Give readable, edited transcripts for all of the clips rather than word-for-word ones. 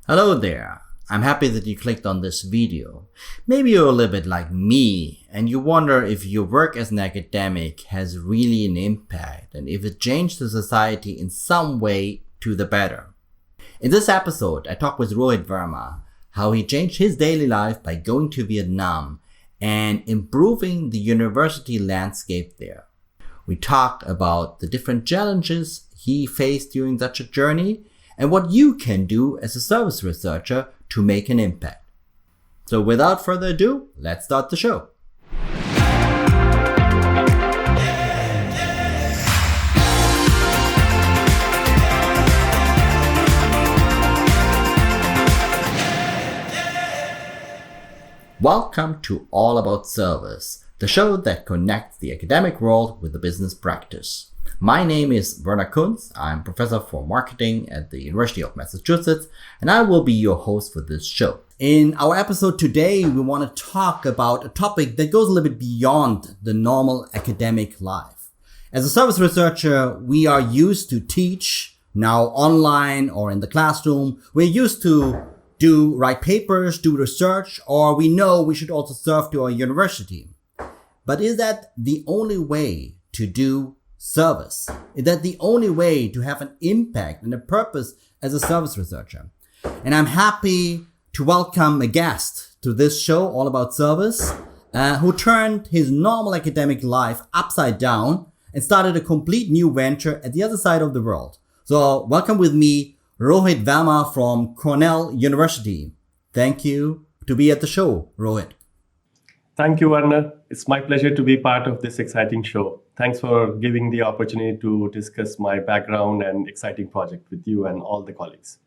Hello there. I'm happy that you clicked on this video. Maybe you're a little bit like me and you wonder if your work as an academic has really an impact and if it changed the society in some way to the better. In this episode, I talk with Rohit Verma how he changed his daily life by going to Vietnam and improving the university landscape there. We talked about the different challenges he faced during such a journey and what you can do as a service researcher to make an impact. So without further ado, let's start the show. Welcome to All About Service, the show that connects the academic world with the business practice. My name is Werner Kunz. I'm professor for marketing at the University of Massachusetts, and I will be your host for this show. In our episode today, we want to talk about a topic that goes a little bit beyond the normal academic life. As a service researcher, we are used to teach now online or in the classroom. We're used to write papers, do research, or we know we should also serve to our university. But is that the only way to do service? Is that the only way to have an impact and a purpose as a service researcher? And I'm happy to welcome a guest to this show, All About Service, who turned his normal academic life upside down and started a complete new venture at the other side of the world. So welcome with me, Rohit Verma from Cornell University. Thank you to be at the show, Rohit. Thank you, Werner. It's my pleasure to be part of this exciting show. Thanks for giving the opportunity to discuss my background and exciting project with you and all the colleagues.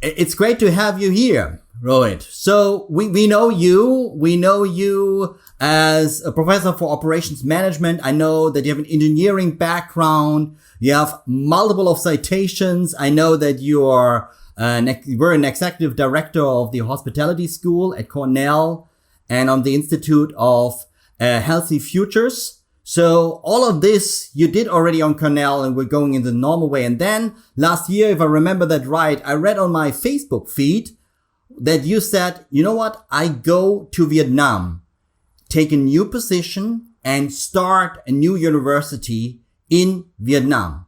It's great to have you here, Rohit. So we know you. We know you as a professor for operations management. I know that you have an engineering background. You have multiple of citations. I know that you were an executive director of the hospitality school at Cornell and on the Institute of Healthy Futures. So all of this you did already on Cornell and we're going in the normal way. And then last year, if I remember that right, I read on my Facebook feed that you said, you know what, I go to Vietnam, take a new position and start a new university in Vietnam.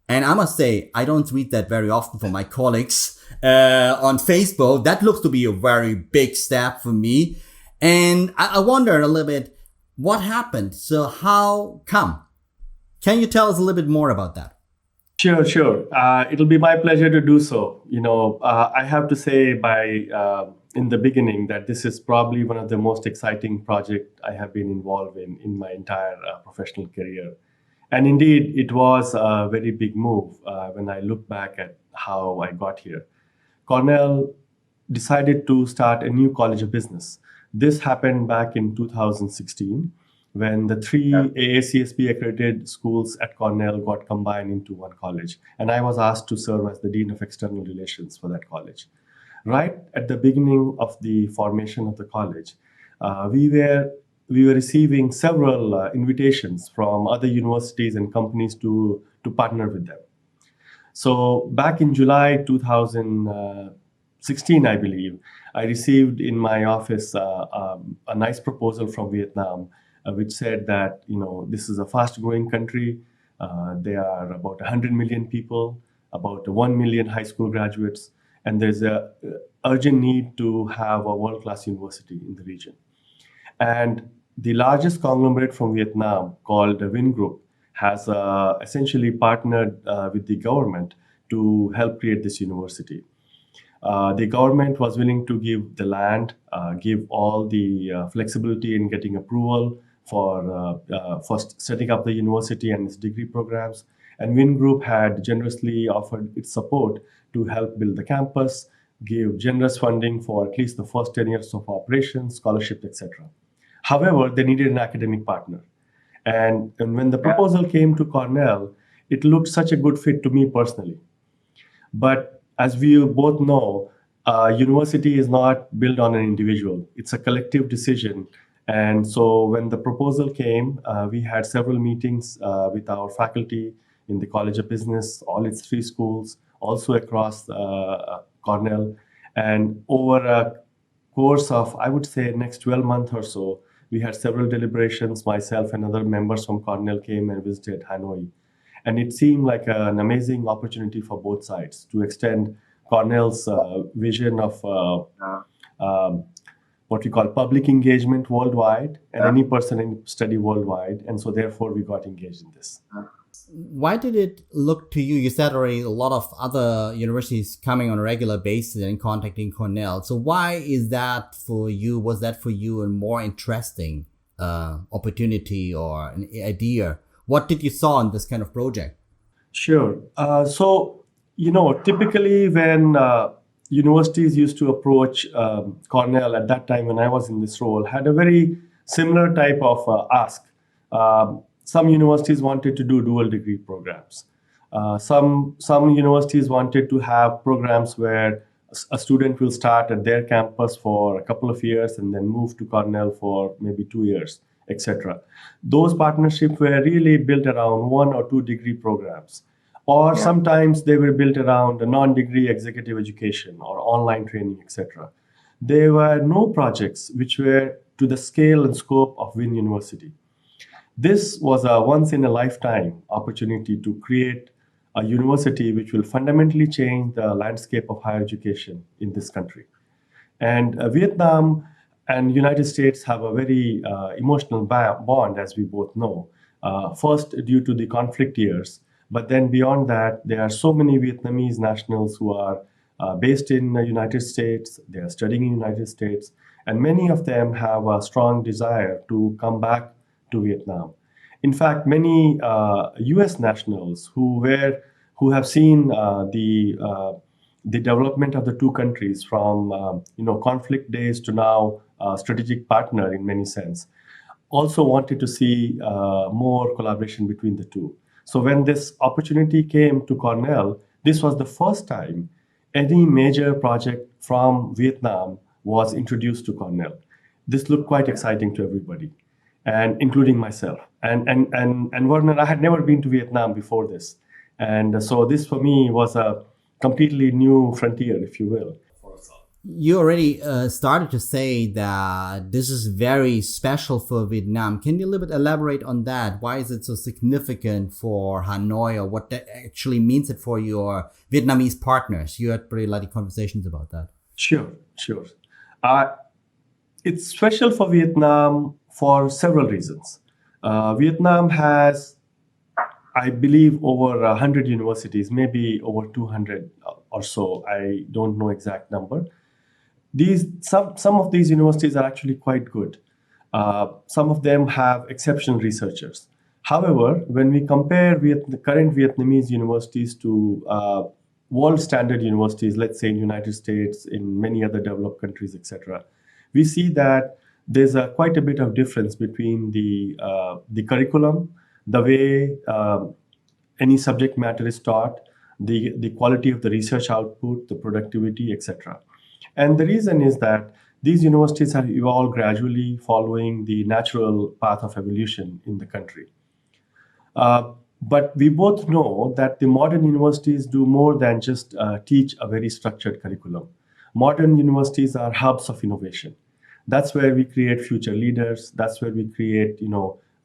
And I must say, I don't read that very often from my colleagues on Facebook. That looks to be a very big step for me. And I wonder a little bit, what happened? So how come? Can you tell us a little bit more about that? Sure. It'll be my pleasure to do so. I have to say in the beginning that this is probably one of the most exciting projects I have been involved in my entire professional career. And indeed, it was a very big move when I look back at how I got here. Cornell decided to start a new college of business. This happened back in 2016 when the three AACSB accredited schools at Cornell got combined into one college. And I was asked to serve as the Dean of External Relations for that college. Right at the beginning of the formation of the college, we were receiving several invitations from other universities and companies to partner with them. So back in July 2016, I believe, I received in my office a nice proposal from Vietnam, which said that, this is a fast-growing country. There are about 100 million people, about 1 million high school graduates, and there's a urgent need to have a world-class university in the region. And the largest conglomerate from Vietnam, called VinGroup, has essentially partnered with the government to help create this university. The government was willing to give the land, give all the flexibility in getting approval for setting up the university and its degree programs. And VinGroup had generously offered its support to help build the campus, give generous funding for at least the first 10 years of operations, scholarships, etc. However, they needed an academic partner. And when the proposal came to Cornell, it looked such a good fit to me personally. But as we both know, university is not built on an individual. It's a collective decision. And so when the proposal came, we had several meetings with our faculty in the College of Business, all its three schools, also across Cornell. And over a course of, I would say, next 12 months or so, we had several deliberations. Myself and other members from Cornell came and visited Hanoi. And it seemed like an amazing opportunity for both sides to extend Cornell's vision of um, what we call public engagement worldwide, and any person in study worldwide. And so therefore we got engaged in this. Why did it look to you? You said already a lot of other universities coming on a regular basis and contacting Cornell. So why is that for you? Was that for you a more interesting opportunity or an idea? What did you saw in this kind of project? Sure. So, typically when universities used to approach Cornell at that time when I was in this role, had a very similar type of ask. Some universities wanted to do dual degree programs. Some universities wanted to have programs where a student will start at their campus for a couple of years and then move to Cornell for maybe 2 years, etc. Those partnerships were really built around 1 or 2 degree programs. Or sometimes they were built around a non-degree executive education or online training, etc. There were no projects which were to the scale and scope of Win University. This was a once-in-a-lifetime opportunity to create a university which will fundamentally change the landscape of higher education in this country. And Vietnam and United States have a very emotional bond, as we both know. First, due to the conflict years, but then beyond that, there are so many Vietnamese nationals who are based in the United States, they are studying in the United States, and many of them have a strong desire to come back to Vietnam. In fact, many U.S. nationals who have seen the development of the two countries from conflict days to now strategic partner in many sense, also wanted to see more collaboration between the two. So when this opportunity came to Cornell, this was the first time any major project from Vietnam was introduced to Cornell. This looked quite exciting to everybody, and including myself. And Werner, I had never been to Vietnam before this. And so this for me was a completely new frontier, if you will. You already started to say that this is very special for Vietnam. Can you a little bit elaborate on that? Why is it so significant for Hanoi, or what that actually means it for your Vietnamese partners? You had pretty lot of conversations about that. Sure. It's special for Vietnam for several reasons. Vietnam has, I believe, over 100 universities, maybe over 200 or so. I don't know exact number. Some of these universities are actually quite good. Some of them have exceptional researchers. However, when we compare the current Vietnamese universities to world standard universities, let's say in United States, in many other developed countries, etc., we see that there's quite a bit of difference between the curriculum, the way any subject matter is taught, the quality of the research output, the productivity, etc. And the reason is that these universities have evolved gradually following the natural path of evolution in the country. But we both know that the modern universities do more than just teach a very structured curriculum. Modern universities are hubs of innovation. That's where we create future leaders. That's where we create,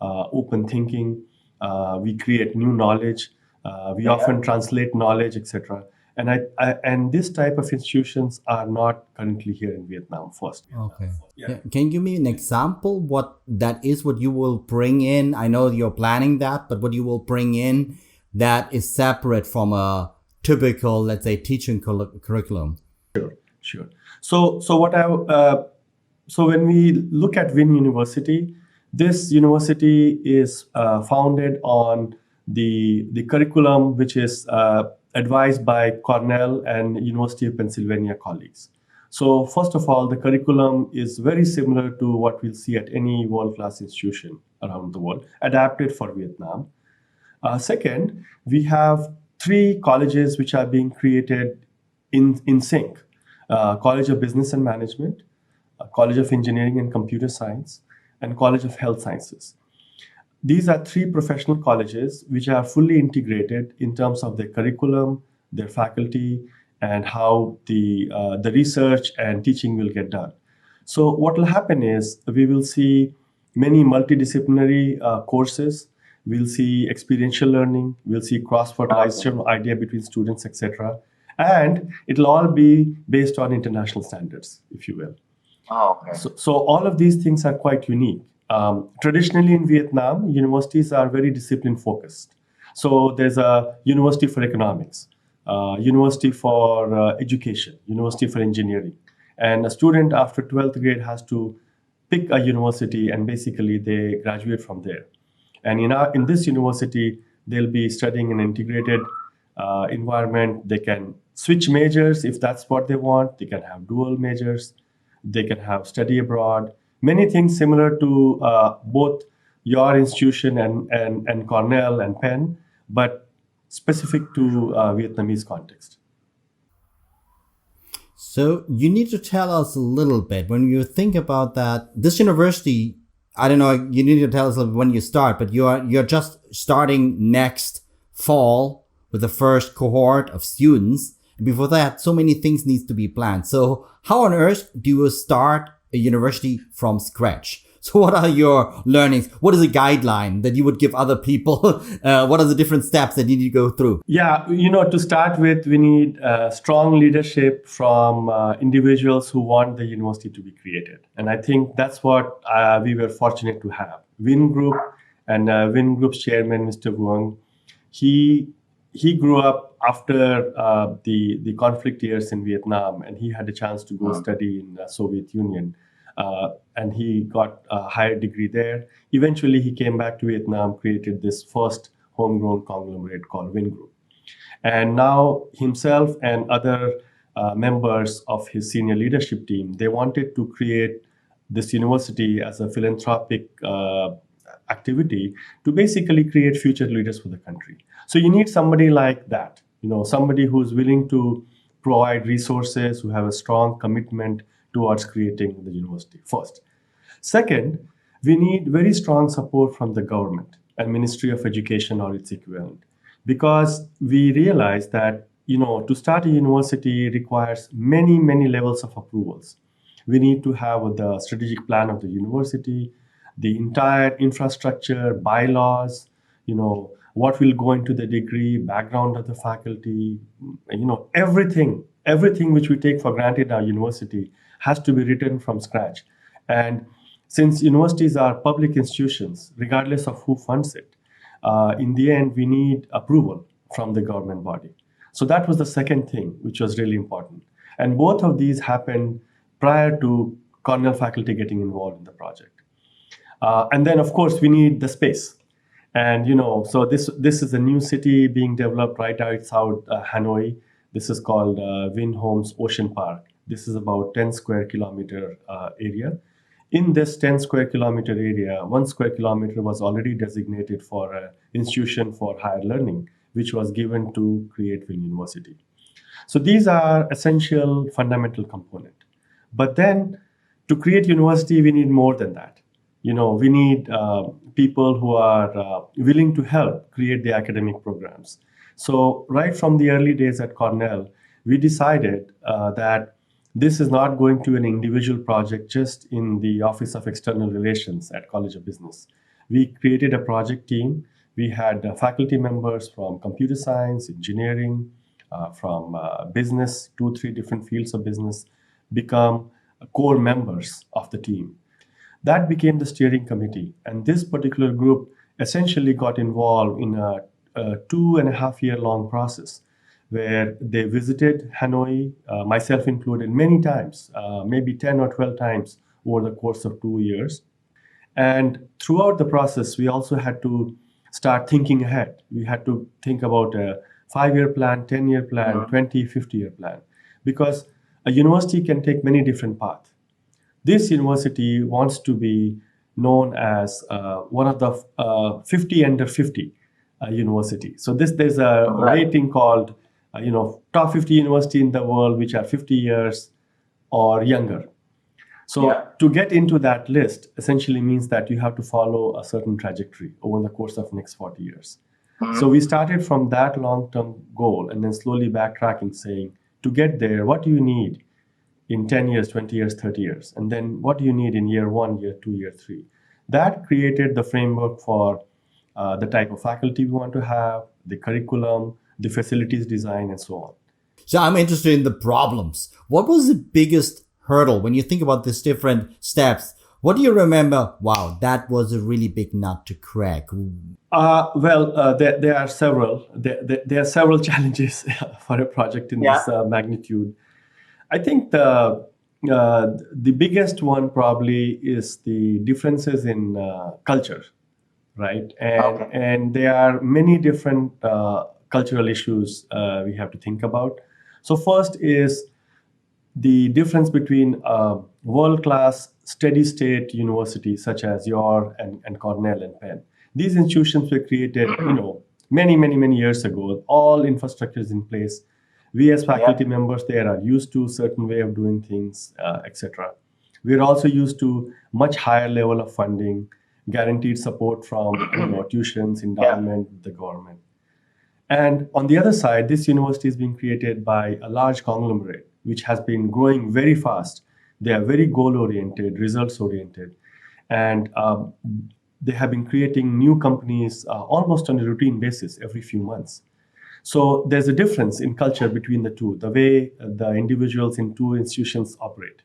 open thinking. We create new knowledge. We often translate knowledge, etc. And this type of institutions are not currently here in Vietnam first. Okay. Yeah. Can you give me an example what that is, what you will bring in? I know you're planning that, but what you will bring in that is separate from a typical, let's say, teaching curriculum? Sure. So when we look at Win University, this university is founded on the curriculum which is advised by Cornell and University of Pennsylvania colleagues. So first of all, the curriculum is very similar to what we'll see at any world-class institution around the world, adapted for Vietnam. Second, we have 3 colleges which are being created in sync. College of Business and Management, College of Engineering and Computer Science, and College of Health Sciences. These are 3 professional colleges which are fully integrated in terms of their curriculum, their faculty, and how the research and teaching will get done. So what will happen is we will see many multidisciplinary courses. We'll see experiential learning. We'll see cross-fertilization of idea between students, etc. And it'll all be based on international standards, if you will. Oh, okay. So all of these things are quite unique. Traditionally in Vietnam, universities are very discipline focused. So there's a university for economics, university for education, university for engineering. And a student after 12th grade has to pick a university and basically they graduate from there. And in this university, they'll be studying an integrated environment. They can switch majors if that's what they want. They can have dual majors. They can have study abroad. Many things similar to both your institution and Cornell and Penn, but specific to Vietnamese context. So you need to tell us a little bit when you think about that. This university, I don't know, you need to tell us when you start, but you're just starting next fall with the first cohort of students. And before that, so many things needs to be planned. So how on earth do you start a university from scratch? So what are your learnings? What is a guideline that you would give other people? What are the different steps that you need to go through? Yeah, to start with, we need strong leadership from individuals who want the university to be created. And I think that's what we were fortunate to have. VinGroup and VinGroup's chairman, Mr. Vuong, he grew up after the conflict years in Vietnam, and he had a chance to go study in the Soviet Union. And he got a higher degree there. Eventually, he came back to Vietnam, created this first homegrown conglomerate called VinGroup. And now himself and other members of his senior leadership team, they wanted to create this university as a philanthropic activity to basically create future leaders for the country. So you need somebody like that, somebody who's willing to provide resources, who have a strong commitment towards creating the university first. Second, we need very strong support from the government and Ministry of Education or its equivalent, because we realize that to start a university requires many, many levels of approvals. We need to have the strategic plan of the university, the entire infrastructure, bylaws, what will go into the degree, background of the faculty, everything which we take for granted in our university has to be written from scratch. And since universities are public institutions, regardless of who funds it, in the end, we need approval from the government body. So that was the second thing, which was really important. And both of these happened prior to Cornell faculty getting involved in the project. And then, of course, we need the space. And, so this is a new city being developed right outside Hanoi. This is called Vinhomes Ocean Park. This is about 10 square kilometer area. In this 10 square kilometer area, 1 square kilometer was already designated for an institution for higher learning, which was given to create Vin University. So these are essential fundamental component. But then to create university, we need more than that. We need people who are willing to help create the academic programs. So right from the early days at Cornell, we decided that this is not going to be an individual project just in the Office of External Relations at College of Business. We created a project team. We had faculty members from computer science, engineering, from business, 2-3 different fields of business, become core members of the team. That became the steering committee. And this particular group essentially got involved in a 2.5-year long process where they visited Hanoi, myself included, many times, maybe 10 or 12 times over the course of 2 years. And throughout the process, we also had to start thinking ahead. We had to think about a 5-year plan, 10-year plan, 20, 50-year plan, because a university can take many different paths. This university wants to be known as one of the 50 under 50 university. So there's a rating called top 50 university in the world which are 50 years or younger. So to get into that list essentially means that you have to follow a certain trajectory over the course of next 40 years. So we started from that long-term goal and then slowly backtracking saying, to get there, what do you need in 10 years, 20 years, 30 years? And then what do you need in year 1, year 2, year 3? That created the framework for the type of faculty we want to have, the curriculum, the facilities design, and so on. So I'm interested in the problems. What was the biggest hurdle when you think about these different steps? What do you remember? Wow, that was a really big nut to crack. There are several. There are several challenges for a project in this magnitude. I think the biggest one probably is the differences in culture, right? And there are many different cultural issues we have to think about. So first is the difference between world-class steady-state universities such as your and Cornell and Penn. These institutions were created, many years ago. All infrastructure is in place. We as faculty members there are used to certain way of doing things, etc. We're also used to much higher level of funding, guaranteed support from tuitions, endowment, the government. And on the other side, this university is being created by a large conglomerate, which has been growing very fast. They are very goal-oriented, results-oriented, and they have been creating new companies almost on a routine basis every few months. So there's a difference in culture between the two, the way the individuals in two institutions operate.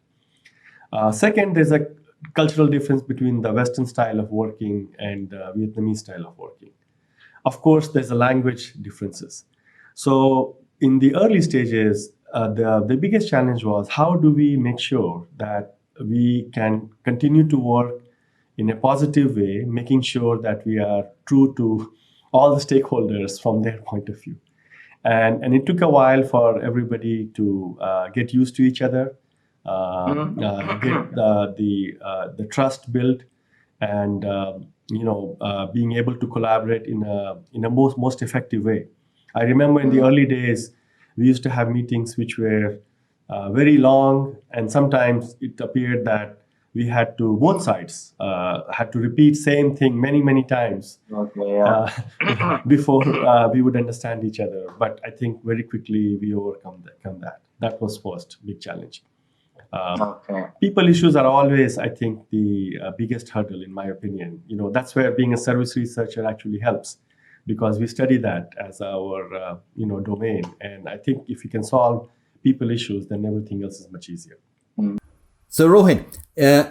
Second, there's a cultural difference between the Western style of working and the Vietnamese style of working. Of course, there's a language differences. So in the early stages, the biggest challenge was how do we make sure that we can continue to work in a positive way, making sure that we are true to all the stakeholders from their point of view. And it took a while for everybody to get used to each other, get the trust built, and being able to collaborate in a most effective way. I remember in the early days, we used to have meetings which were very long, and sometimes it appeared that we had to, both sides had to repeat same thing many times before we would understand each other. But I think very quickly we overcome that. That was first big challenge. People issues are always, I think, the biggest hurdle, in my opinion. That's where being a service researcher actually helps, because we study that as our domain. And I think if you can solve people issues, then everything else is much easier. So Rohit,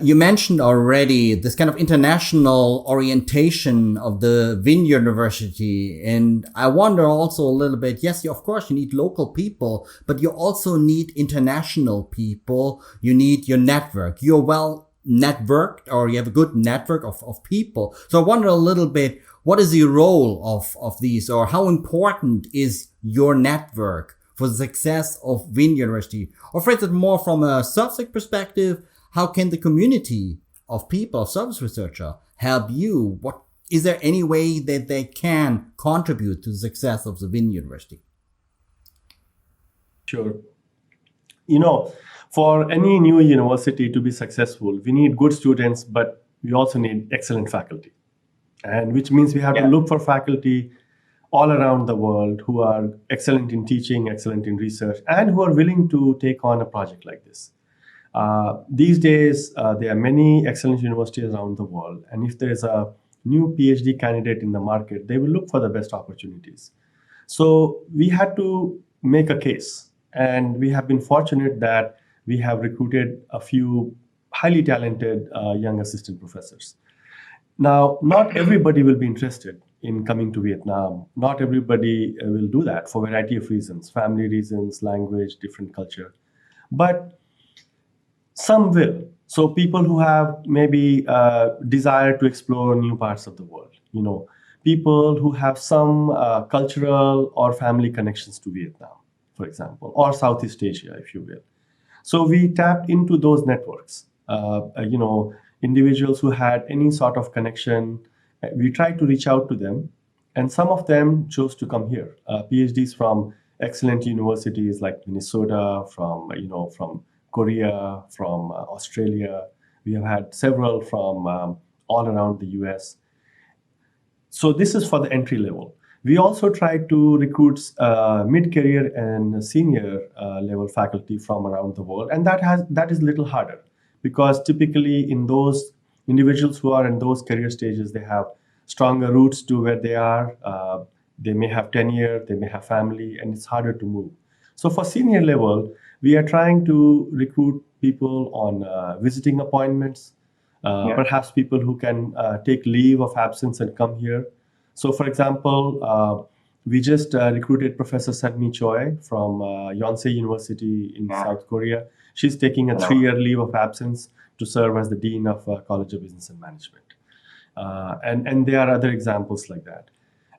you mentioned already this kind of international orientation of the VIN University. And I wonder also a little bit, yes, of course you need local people, but you also need international people. You need your network. You're well networked, or you have a good network of people. So I wonder a little bit, what is the role of these, or how important is your network for the success of VIN University? Or for instance, more from a SERVSIG perspective, how can the community of people, of service researcher, help you? Is there any way that they can contribute to the success of the VIN University? Sure. For any new university to be successful, we need good students, but we also need excellent faculty. And which means we have to look for faculty all around the world who are excellent in teaching, excellent in research, and who are willing to take on a project like this. These days, there are many excellent universities around the world, and if there is a new PhD candidate in the market, they will look for the best opportunities. So we had to make a case, and we have been fortunate that we have recruited a few highly talented young assistant professors. Now, not everybody will be interested in coming to Vietnam. Not everybody will do that for a variety of reasons, family reasons, language, different culture. But some will. So people who have maybe desire to explore new parts of the world, people who have some cultural or family connections to Vietnam, for example, or Southeast Asia, if you will. So we tapped into those networks, individuals who had any sort of connection. We tried to reach out to them, and some of them chose to come here. PhDs from excellent universities like Minnesota, from Korea, from Australia. We have had several from all around the US. So this is for the entry level. We also try to recruit mid-career and senior level faculty from around the world, and that is a little harder because typically in those individuals who are in those career stages, they have stronger roots to where they are. They may have tenure, they may have family, and it's harder to move. So for senior level, we are trying to recruit people on visiting appointments, perhaps people who can take leave of absence and come here. So, for example, we just recruited Professor Sanmi Choi from Yonsei University in South Korea. She's taking a 3-year leave of absence to serve as the Dean of College of Business and Management. And there are other examples like that.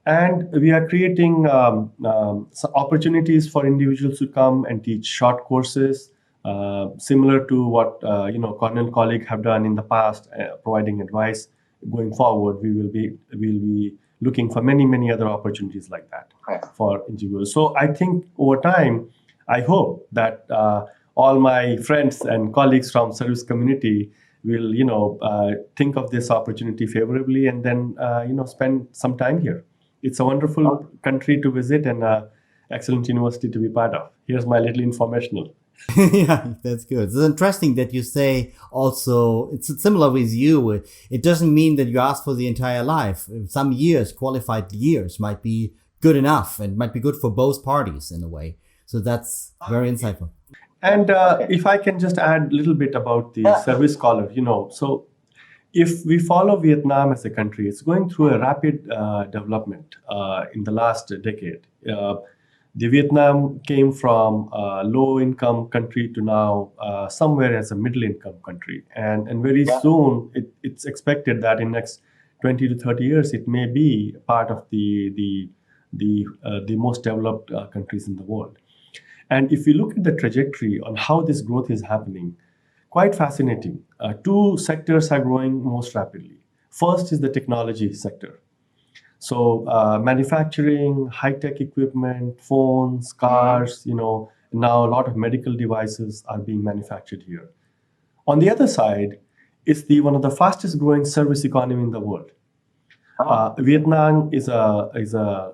And we are creating opportunities for individuals to come and teach short courses, similar to what Cornell colleagues have done in the past, providing advice. Going forward, we will be looking for many other opportunities like that for individuals. So I think over time, I hope that all my friends and colleagues from service community will think of this opportunity favorably and then spend some time here. It's a wonderful country to visit and excellent university to be part of. Here's my little informational. Yeah, that's good. It's interesting that you say also, it's similar with you. It doesn't mean that you ask for the entire life. Some years, qualified years might be good enough and might be good for both parties in a way. So that's very insightful. And if I can just add a little bit about the service scholar, so if we follow Vietnam as a country, it's going through a rapid development in the last decade. The Vietnam came from a low-income country to now somewhere as a middle-income country. And very soon, it's expected that in next 20 to 30 years, it may be part of the most developed countries in the world. And if you look at the trajectory on how this growth is happening, quite fascinating. Two sectors are growing most rapidly. First is the technology sector. So manufacturing, high-tech equipment, phones, cars, now a lot of medical devices are being manufactured here. On the other side, it's one of the fastest growing service economy in the world. Vietnam is a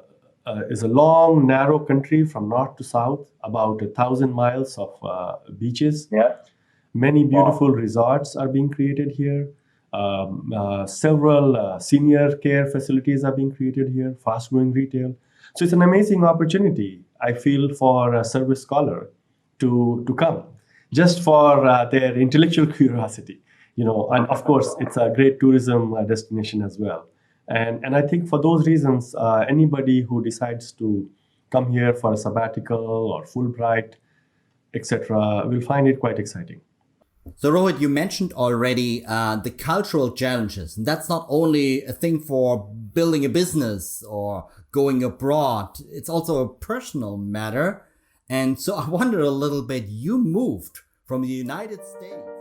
long, narrow country from north to south, about 1,000 miles of beaches. Many beautiful resorts are being created here. Several senior care facilities are being created here, fast-growing retail. So it's an amazing opportunity, I feel, for a service scholar to come, just for their intellectual curiosity. And of course, it's a great tourism destination as well. And I think for those reasons, anybody who decides to come here for a sabbatical or Fulbright, etc., will find it quite exciting. So Rohit, you mentioned already the cultural challenges. And that's not only a thing for building a business or going abroad. It's also a personal matter. And so I wonder a little bit, you moved from the United States.